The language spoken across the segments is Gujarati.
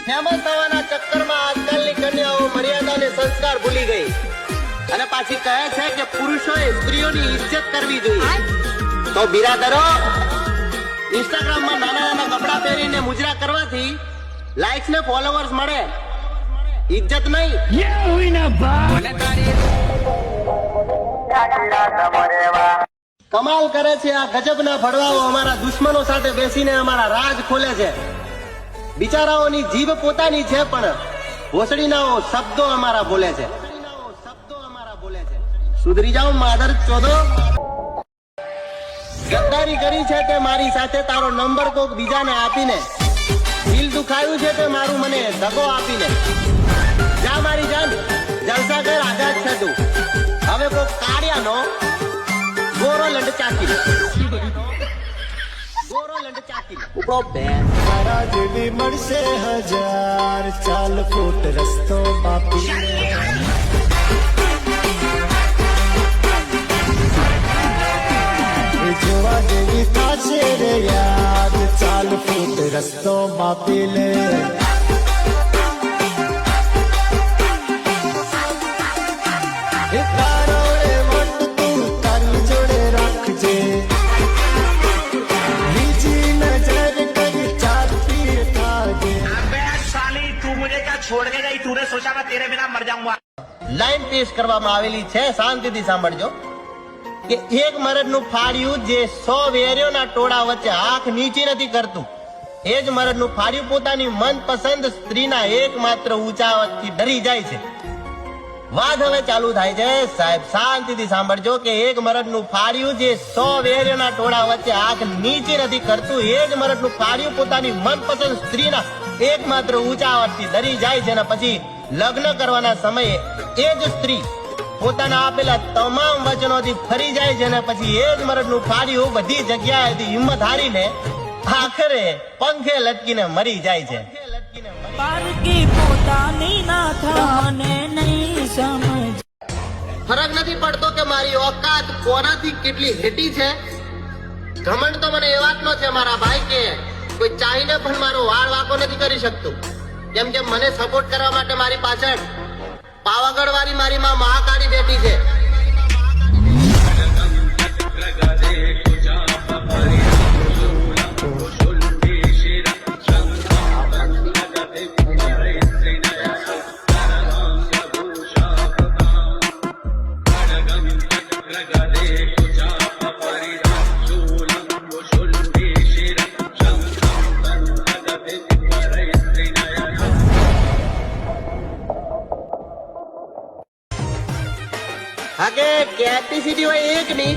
ફેમસ થવાના ચક્કરમાં આજકાલની કન્યાઓ મર્યાદા અને સંસ્કાર ભૂલી ગઈ અને પાછી કહે છે કે પુરુષોએ સ્ત્રીઓની ઇજ્જત કરવી જોઈએ. તો બિરાદરો, ઇન્સ્ટાગ્રામમાં નાના નાના કપડા પહેરીને મુજરા કરવાથી લાઇક્સ ને ફોલોવર્સ મળે, ઇજ્જત નહીં. કમાલ કરે છે આ ગજબના ભડવાઓ. અમારા દુશ્મનો સાથે બેસીને અમારા રાજ ખોલે છે. બિચારાઓની જીભ પોતાની છે પણ ભોસડીનાઓ શબ્દો અમારા બોલે છે. સુધરી જાઓ માધર ચોદો. ગદ્દારી કરી છે તે મારી સાથે, તારો નંબર કોક બીજાને આપીને. દિલ દુખાયું છે તે મારું મને દગો આપીને. જા મારી જાન, જલસા કર, આઝાદ છે તું. હવે કોક કાળિયાનો ગોરો લંડ ચાકી લે. ગોરો લંડ ચાકી લે. ઉપરો બે તારા જેવી મળશે હજાર, ચાલ ફૂટ રસ્તો બાપી. જોવા જેવી થાશે રે યાદ, ચાલ ફૂટ રસ્તો માપી લે. તારો એ વટ તું તારી જોડે રાખજે, બીજી નજર કઈ ચાલતી થાજે. अबे साली तू मुझे क्या छोड़ के गई? तूने सोचा मैं तेरे बिना मर जाऊंगा? લાઈન પેશ કરવામાં આવેલી છે, શાંતિથી સાંભળજો. કે એક મરદનું ફાડ્યું જે 100 વેરીઓના ટોળા વચ્ચે આંખ નીચી નથી કરતું, એ જ મરદનું ફાડ્યું પોતાની મનપસંદ સ્ત્રીના એકમાત્ર ઊંચા અવાજથી ડરી જાય છે. વાત હવે ચાલુ થાય છે. સાહેબ શાંતિથી સાંભળજો કે એક મરદનું ફાડ્યું જે 100 વેરીઓના ટોળા વચ્ચે આંખ નીચી નથી કરતું, એ જ મરદનું ફાડ્યું પોતાની મનપસંદ સ્ત્રીના એકમાત્ર ઊંચા અવાજથી ડરી જાય છે. અને પછી લગ્ન કરવાના સમયે એ જ સ્ત્રી પોતાના આપેલા તમામ વચનોથી ફરી જાય છે. અને પછી એ જ મરદનું ફાડ્યું બધી જગ્યાએથી હિંમત હારીને આખરે પંખે લટકીને મરી જાય છે. પારકી પોતાની ના થાને નહીં સમજ. ફરક નથી પડતો કે મારી ઓકાત કોનાથી કેટલી હેટી છે. ઘમંડ તો મને એ વાતનો છે મારા ભાઈ કે કોઈ ચાહીને પણ મારો વાળ વાંકો નથી કરી શકતું. કેમ કે મને સપોર્ટ કરવા માટે મારી પાછળ પાવાગઢ વાળી મારી માં મહાકાળી બેઠી છે. હા કે કેપેસિટી હોય એક ની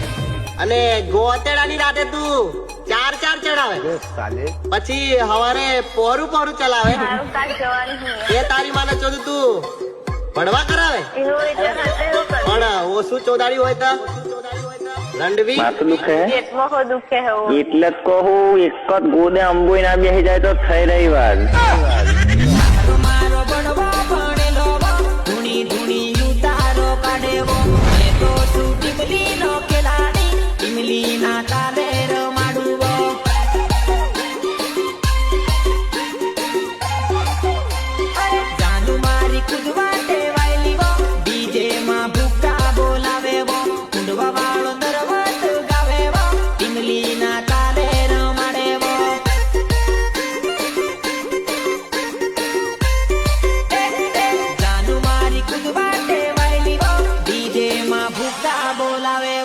અને ગોતેડાની રાતે તું 4 ચડાવે, પછી હવારે પોરું ચલાવે. એ તારી માને ચોદું તું ભણવા કરાવે. પણ ઓછું ચોદાડી હોય તો રંડવી માથું દુખે એટલે જ કહું, એક જ ગોદે અંબોઈ ના બેસી જાય તો થઈ રહી વાત. મારો બળવા પડેલો ધૂણી ધૂણી ઉતારો કાઢેવો. એ તો તું ટીમલી નો ખેલાડી, ટીમલી ના તાલે રમાડુવો. જાનુ મારી કુદવા ટેવાયેલી વો, ડીજે માં ભૂકા બોલાવેવો. કુંડવા વાળો દરવાત ગાવેવો, ટીમલી ના તાલે રમાડેવો. જાનુ મારી કુદવા ટેવાયેલી વો, ડીજે માં ભૂકા બોલાવે.